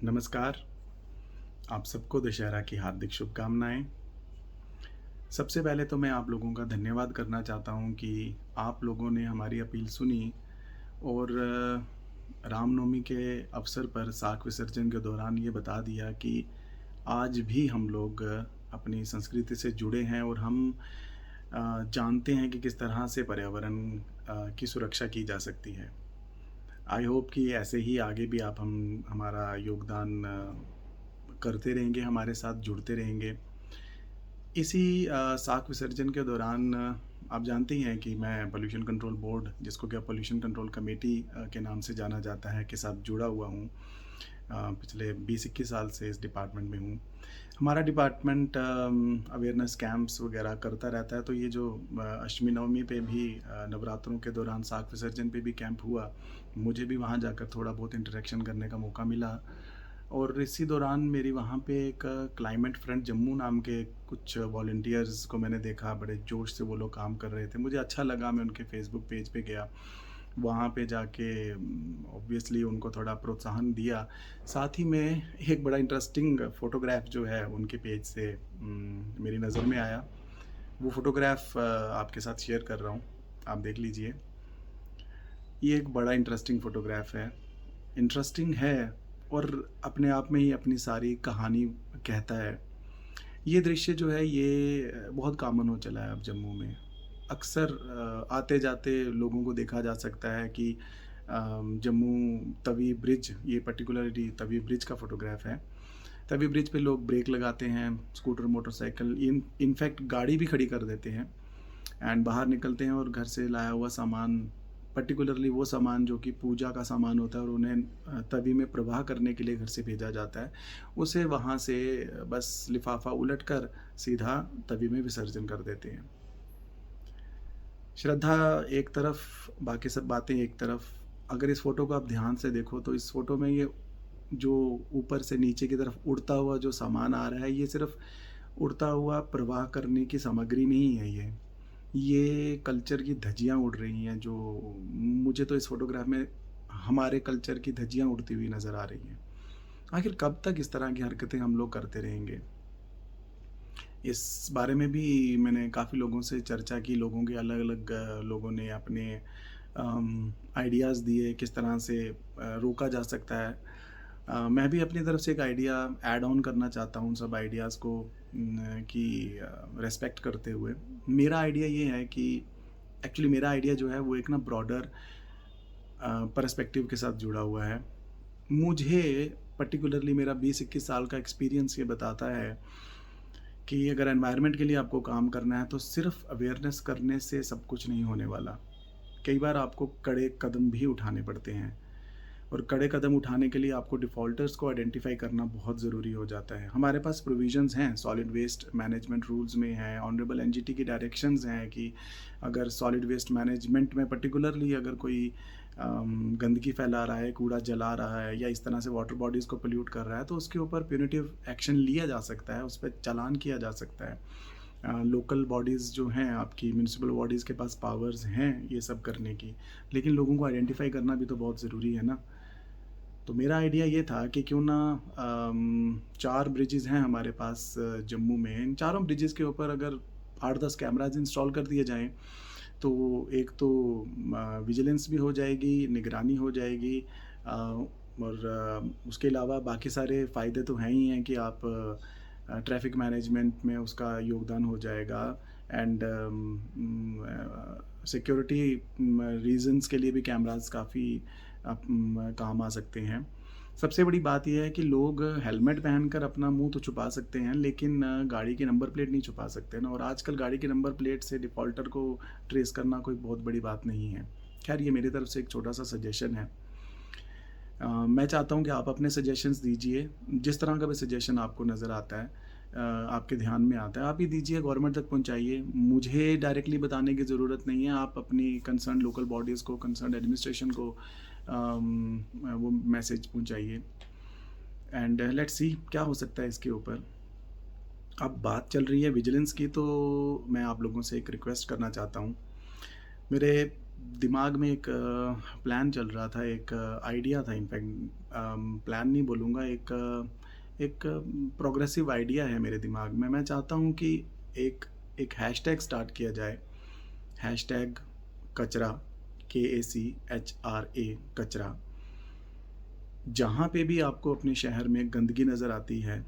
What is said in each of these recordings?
नमस्कार। आप सबको दशहरा की हार्दिक शुभकामनाएँ। सबसे पहले तो मैं आप लोगों का धन्यवाद करना चाहता हूँ कि आप लोगों ने हमारी अपील सुनी और रामनवमी के अवसर पर साक विसर्जन के दौरान ये बता दिया कि आज भी हम लोग अपनी संस्कृति से जुड़े हैं और हम जानते हैं कि किस तरह से पर्यावरण की सुरक्षा की जा सकती है। आई होप कि ऐसे ही आगे भी आप हम हमारा योगदान करते रहेंगे, हमारे साथ जुड़ते रहेंगे। इसी साक विसर्जन के दौरान आप जानते ही हैं कि मैं पॉल्यूशन कंट्रोल बोर्ड, जिसको कि अब पॉल्यूशन कंट्रोल कमेटी के नाम से जाना जाता है, के साथ जुड़ा हुआ हूँ। पिछले 20-21 साल से इस डिपार्टमेंट में हूँ। हमारा डिपार्टमेंट अवेयरनेस कैंप्स वगैरह करता रहता है, तो ये जो अष्टमी नवमी पे भी नवरात्रों के दौरान साक विसर्जन पे भी कैंप हुआ, मुझे भी वहाँ जाकर थोड़ा बहुत इंटरेक्शन करने का मौका मिला। और इसी दौरान मेरी वहाँ पे एक क्लाइमेट फ्रंट जम्मू नाम के कुछ वॉलंटियर्स को मैंने देखा, बड़े जोश से वो लोग काम कर रहे थे। मुझे अच्छा लगा, मैं उनके फेसबुक पेज पे गया। वहाँ पे जाके ऑब्वियसली उनको थोड़ा प्रोत्साहन दिया। साथ ही में एक बड़ा इंटरेस्टिंग फ़ोटोग्राफ जो है उनके पेज से मेरी नज़र में आया। वो फ़ोटोग्राफ आपके साथ शेयर कर रहा हूँ, आप देख लीजिए। ये एक बड़ा इंटरेस्टिंग फ़ोटोग्राफ है। इंटरेस्टिंग है और अपने आप में ही अपनी सारी कहानी कहता है। ये दृश्य जो है ये बहुत कॉमन हो चला है अब जम्मू में। अक्सर आते-जाते लोगों को देखा जा सकता है कि जम्मू तवी ब्रिज, ये पर्टिकुलरली तवी ब्रिज का फ़ोटोग्राफ है। तवी ब्रिज पे लोग ब्रेक लगाते हैं, स्कूटर, मोटरसाइकिल, इनफैक्ट गाड़ी भी खड़ी कर देते हैं एंड बाहर निकलते हैं और घर से लाया हुआ सामान, पर्टिकुलरली वो सामान जो कि पूजा का सामान होता है और उन्हें तवी में प्रवाह करने के लिए घर से भेजा जाता है, उसे वहाँ से बस लिफ़ाफ़ा उलटकर सीधा तवी में विसर्जन कर देते हैं। श्रद्धा एक तरफ, बाकी सब बातें एक तरफ। अगर इस फ़ोटो को आप ध्यान से देखो तो इस फ़ोटो में ये जो ऊपर से नीचे की तरफ उड़ता हुआ जो सामान आ रहा है, ये सिर्फ़ उड़ता हुआ प्रवाह करने की सामग्री नहीं है ये। ये कल्चर की धज्जियाँ उड़ रही हैं, जो मुझे तो इस फ़ोटोग्राफ में हमारे कल्चर की धज्जियाँ उड़ती हुई नज़र आ रही हैं। आखिर कब तक इस तरह की हरकतें हम लोग करते रहेंगे? इस बारे में भी मैंने काफ़ी लोगों से चर्चा की, लोगों के अलग-अलग लोगों ने अपने आइडियाज़ दिए किस तरह से रोका जा सकता है। मैं भी अपनी तरफ से एक आइडिया ऐड ऑन करना चाहता हूँ उन सब आइडियाज़ को कि रिस्पेक्ट करते हुए। मेरा आइडिया ये है कि एक्चुअली मेरा आइडिया जो है वो एक ना ब्रॉडर पर्सपेक्टिव के साथ जुड़ा हुआ है। मुझे पर्टिकुलरली मेरा 20-21 साल का एक्सपीरियंस ये बताता है कि अगर एनवायरनमेंट के लिए आपको काम करना है तो सिर्फ अवेयरनेस करने से सब कुछ नहीं होने वाला। कई बार आपको कड़े कदम भी उठाने पड़ते हैं और कड़े कदम उठाने के लिए आपको डिफ़ॉल्टर्स को आइडेंटिफ़ाई करना बहुत ज़रूरी हो जाता है। हमारे पास प्रोविज़न्स हैं, सॉलिड वेस्ट मैनेजमेंट रूल्स में हैं, ऑनरेबल एनजीटी की डायरेक्शंस हैं कि अगर सॉलिड वेस्ट मैनेजमेंट में पर्टिकुलरली अगर कोई गंदगी फैला रहा है, कूड़ा जला रहा है या इस तरह से वाटर बॉडीज़ को पोल्यूट कर रहा है, तो उसके ऊपर प्यूनिटिव एक्शन लिया जा सकता है, उस पे चालान किया जा सकता है। लोकल बॉडीज़ जो हैं आपकी म्युनिसिपल बॉडीज़ के पास पावर्स हैं ये सब करने की, लेकिन लोगों को आइडेंटिफ़ाई करना भी तो बहुत ज़रूरी है ना। तो मेरा आइडिया ये था कि क्यों ना 4 ब्रिजेज़ हैं हमारे पास जम्मू में, इन चारों ब्रिजेज़ के ऊपर अगर 8-10 कैमराज़ इंस्टॉल कर दिए जाएँ, तो एक तो विजिलेंस भी हो जाएगी, निगरानी हो जाएगी और उसके अलावा बाकी सारे फ़ायदे तो हैं ही हैं कि आप ट्रैफ़िक मैनेजमेंट में उसका योगदान हो जाएगा एंड सिक्योरिटी रीज़न्स के लिए भी कैमराज़ काफ़ी काम आ सकते हैं। सबसे बड़ी बात ये है कि लोग हेलमेट पहनकर अपना मुँह तो छुपा सकते हैं, लेकिन गाड़ी की नंबर प्लेट नहीं छुपा सकते ना, और आजकल गाड़ी की नंबर प्लेट से डिफ़ॉल्टर को ट्रेस करना कोई बहुत बड़ी बात नहीं है। ख़ैर ये मेरी तरफ से एक छोटा-सा सजेशन है। मैं चाहता हूँ कि आप अपने सजेशंस दीजिए, जिस तरह का भी सजेशन आपको नज़र आता है, आपके ध्यान में आता है, आप ही दीजिए, गवर्नमेंट तक पहुँचाइए। मुझे डायरेक्टली बताने की ज़रूरत नहीं है, आप अपनी कंसर्न लोकल बॉडीज़ को, कंसर्न एडमिनिस्ट्रेशन को वो मैसेज पहुँचाइए एंड लेट्स सी क्या हो सकता है इसके ऊपर। अब बात चल रही है विजिलेंस की, तो मैं आप लोगों से एक रिक्वेस्ट करना चाहता हूँ। मेरे दिमाग में एक प्लान चल रहा था, एक आइडिया था इनफैक्ट, प्लान नहीं बोलूँगा, एक प्रोग्रेसिव आइडिया है मेरे दिमाग में। मैं चाहता हूँ कि एक एक हैशटैग स्टार्ट किया जाए, हैशटैग कचरा, KACHRA, कचरा। जहाँ पे भी आपको अपने शहर में गंदगी नज़र आती है,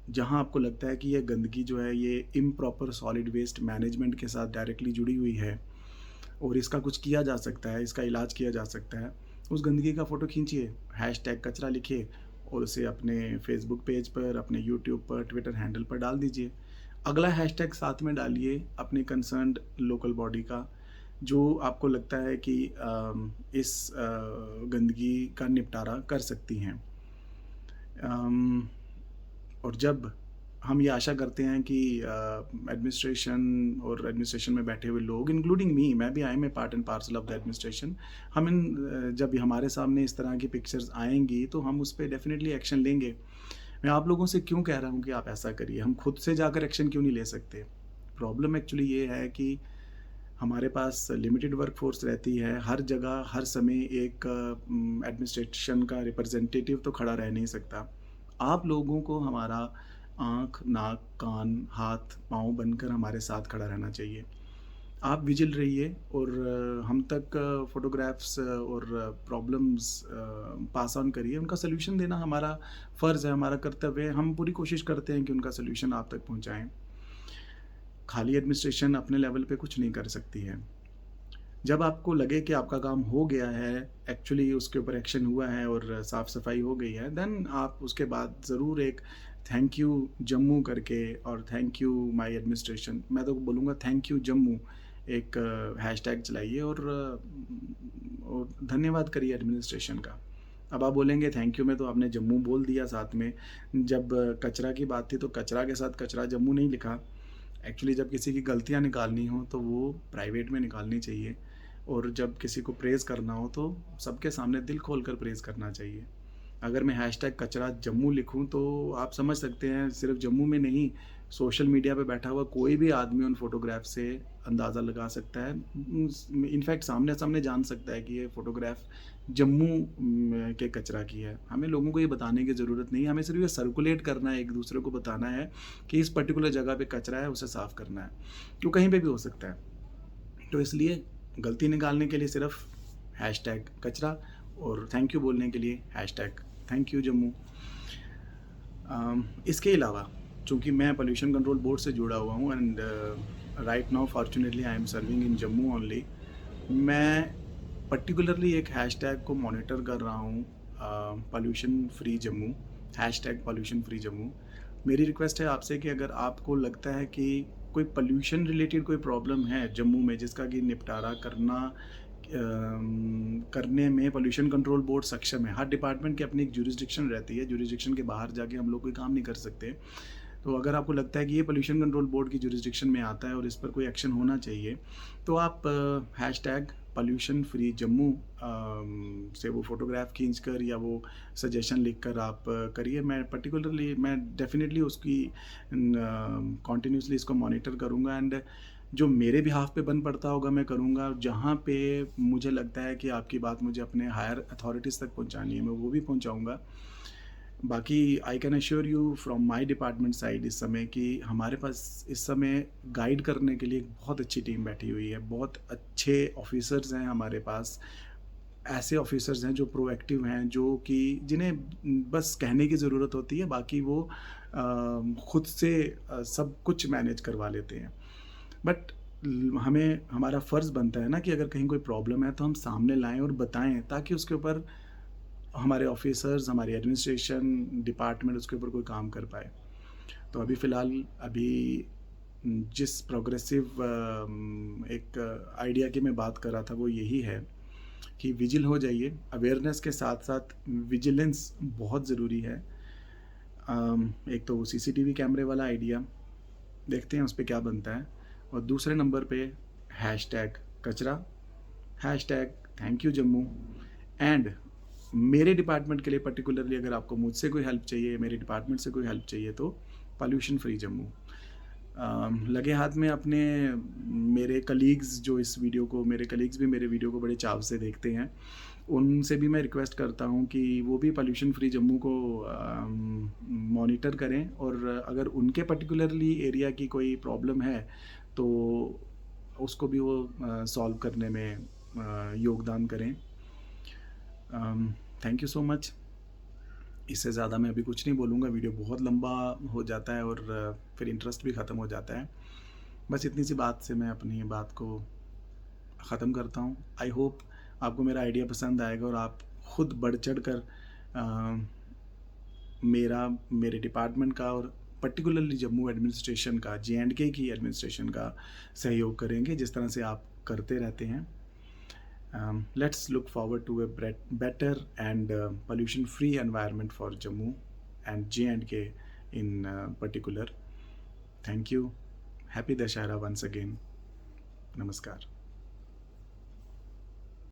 जहाँ आपको लगता है कि ये गंदगी जो है ये इम्प्रॉपर सॉलिड वेस्ट मैनेजमेंट के साथ डायरेक्टली जुड़ी हुई है और इसका कुछ किया जा सकता है, इसका इलाज किया जा सकता है, उस गंदगी का फ़ोटो खींचिए, हैशटैग कचरा लिखिए और उसे अपने फेसबुक पेज पर, अपने यूट्यूब पर, ट्विटर हैंडल पर डाल दीजिए। अगला हैशटैग साथ में डालिए अपने कंसर्न्ड लोकल बॉडी का, जो आपको लगता है कि इस गंदगी का निपटारा कर सकती हैं। अम, और जब हम ये आशा करते हैं कि एडमिनिस्ट्रेशन में बैठे हुए लोग, इंक्लूडिंग मी, मैं भी I am a part and parcel of the administration, हम जब हमारे सामने इस तरह की पिक्चर्स आएंगी तो हम उस पर डेफिनेटली एक्शन लेंगे। मैं आप लोगों से क्यों कह रहा हूँ कि आप ऐसा करिए, हम खुद से जाकर एक्शन क्यों नहीं ले सकते? प्रॉब्लम एक्चुअली ये है कि हमारे पास लिमिटेड वर्कफोर्स रहती है, हर जगह हर समय एक एडमिनिस्ट्रेशन का रिप्रेजेंटेटिव तो खड़ा रह नहीं सकता। आप लोगों को हमारा आँख, नाक, कान, हाथ, पाँव बनकर हमारे साथ खड़ा रहना चाहिए। आप विजिल रहिए और हम तक फ़ोटोग्राफ्स और प्रॉब्लम्स पास ऑन करिए, उनका सॉल्यूशन देना हमारा फ़र्ज़ है, हमारा कर्तव्य है। हम पूरी कोशिश करते हैं कि उनका सॉल्यूशन आप तक पहुँचाएँ। खाली एडमिनिस्ट्रेशन अपने लेवल पे कुछ नहीं कर सकती है। जब आपको लगे कि आपका काम हो गया है, एक्चुअली उसके ऊपर एक्शन हुआ है और साफ़ सफाई हो गई है, देन आप उसके बाद ज़रूर एक थैंक यू जम्मू करके और थैंक यू माय एडमिनिस्ट्रेशन, मैं तो बोलूँगा थैंक यू जम्मू, एक हैशटैग चलाइए और धन्यवाद करिए एडमिनिस्ट्रेशन का। अब आप बोलेंगे थैंक यू में तो आपने जम्मू बोल दिया साथ में, जब कचरा की बात थी तो कचरा के साथ कचरा जम्मू नहीं लिखा। एक्चुअली जब किसी की गलतियाँ निकालनी हो तो वो प्राइवेट में निकालनी चाहिए और जब किसी को प्रेज़ करना हो तो सबके सामने दिल खोल कर प्रेज़ करना चाहिए। अगर मैं हैशटैग कचरा जम्मू लिखूँ तो आप समझ सकते हैं सिर्फ जम्मू में नहीं, सोशल मीडिया पे बैठा हुआ कोई भी आदमी उन फ़ोटोग्राफ से अंदाज़ा लगा सकता है। इनफैक्ट सामने-सामने जान सकता है कि ये फ़ोटोग्राफ जम्मू के कचरा की है। हमें लोगों को ये बताने की ज़रूरत नहीं है, हमें सिर्फ ये सर्कुलेट करना है, एक दूसरे को बताना है कि इस पर्टिकुलर जगह पे कचरा है, उसे साफ़ करना है। वो कहीं पे भी हो सकता है। तो इसलिए गलती निकालने के लिए सिर्फ हैशटैग कचरा और थैंक यू बोलने के लिए हैशटैग थैंक यू जम्मू। इसके अलावा चूँकि मैं पोल्यूशन कंट्रोल बोर्ड से जुड़ा हुआ हूँ and right now fortunately I am serving in Jammu only, मैं पर्टिकुलरली एक हैशटैग को मॉनिटर कर रहा हूँ, pollution free Jammu, hashtag pollution free Jammu. मेरी रिक्वेस्ट है आपसे कि अगर आपको लगता है कि कोई पोल्यूशन रिलेटेड कोई प्रॉब्लम है जम्मू में जिसका कि निपटारा करने में पोल्यूशन कंट्रोल बोर्ड सक्षम है। हर डिपार्टमेंट की अपनी एक ज्यूरिसडिक्शन रहती है, ज्यूरिसडिक्शन के बाहर जाके हम लोग कोई काम नहीं कर सकते। तो अगर आपको लगता है कि ये पोल्यूशन कंट्रोल बोर्ड की ज्यूरिसडिक्शन में आता है और इस पर कोई एक्शन होना चाहिए, तो आप हैशटैग पोल्यूशन फ्री जम्मू से वो फ़ोटोग्राफ खींचकर या वो सजेशन लिखकर आप करिए। मैं डेफिनेटली उसकी कॉन्टिन्यूसली इसको मॉनिटर करूँगा एंड जो मेरे बिहाफ पे बन पड़ता होगा मैं करूँगा। जहाँ पे मुझे लगता है कि आपकी बात मुझे अपने हायर अथॉरिटीज़ तक पहुँचानी है, मैं वो भी पहुँचाऊँगा। बाकी I can assure you from my department side इस समय कि हमारे पास इस समय गाइड करने के लिए एक बहुत अच्छी टीम बैठी हुई है, बहुत अच्छे ऑफिसर्स हैं हमारे पास। ऐसे ऑफिसर्स हैं जो प्रोएक्टिव हैं, जो कि जिन्हें बस कहने की ज़रूरत होती है, बाकी वो खुद से सब कुछ मैनेज करवा लेते हैं। बट हमें हमारा फ़र्ज़ बनता है ना कि अगर कहीं कोई प्रॉब्लम है तो हम सामने लाएँ और बताएँ, ताकि उसके ऊपर हमारे ऑफिसर्स, हमारी एडमिनिस्ट्रेशन डिपार्टमेंट उसके ऊपर कोई काम कर पाए। तो अभी फ़िलहाल जिस प्रोग्रेसिव एक आइडिया की मैं बात कर रहा था वो यही है कि विजिल हो जाइए। अवेयरनेस के साथ साथ विजिलेंस बहुत ज़रूरी है। एक तो सीसीटीवी कैमरे वाला आइडिया, देखते हैं उस पे क्या बनता है, और दूसरे नंबर पे हैशटैग कचरा, hashtag thank you Jammu and मेरे डिपार्टमेंट के लिए पर्टिकुलरली अगर आपको मुझसे कोई हेल्प चाहिए, मेरे डिपार्टमेंट से कोई हेल्प चाहिए, तो पोल्यूशन फ्री जम्मू। लगे हाथ में अपने मेरे कलीग्स जो इस वीडियो को मेरे कलीग्स भी मेरे वीडियो को बड़े चाव से देखते हैं, उनसे भी मैं रिक्वेस्ट करता हूँ कि वो भी पॉल्यूशन फ्री जम्मू को मॉनिटर करें, और अगर उनके पर्टिकुलरली एरिया की कोई प्रॉब्लम है तो उसको भी वो सॉल्व करने में योगदान करें। Thank you so much. इससे ज़्यादा मैं अभी कुछ नहीं बोलूँगा, वीडियो बहुत लंबा हो जाता है और फिर इंटरेस्ट भी ख़त्म हो जाता है। बस इतनी सी बात से मैं अपनी बात को ख़त्म करता हूँ। आई होप आपको मेरा आइडिया पसंद आएगा और आप खुद बढ़ चढ़ कर मेरे डिपार्टमेंट का और पर्टिकुलरली जम्मू एडमिनिस्ट्रेशन का, J&K की एडमिनिस्ट्रेशन का सहयोग करेंगे, जिस तरह से आप करते रहते हैं। Let's look forward to a better and pollution-free environment for Jammu and J&K in particular. Thank you. Happy Dashara once again. Namaskar.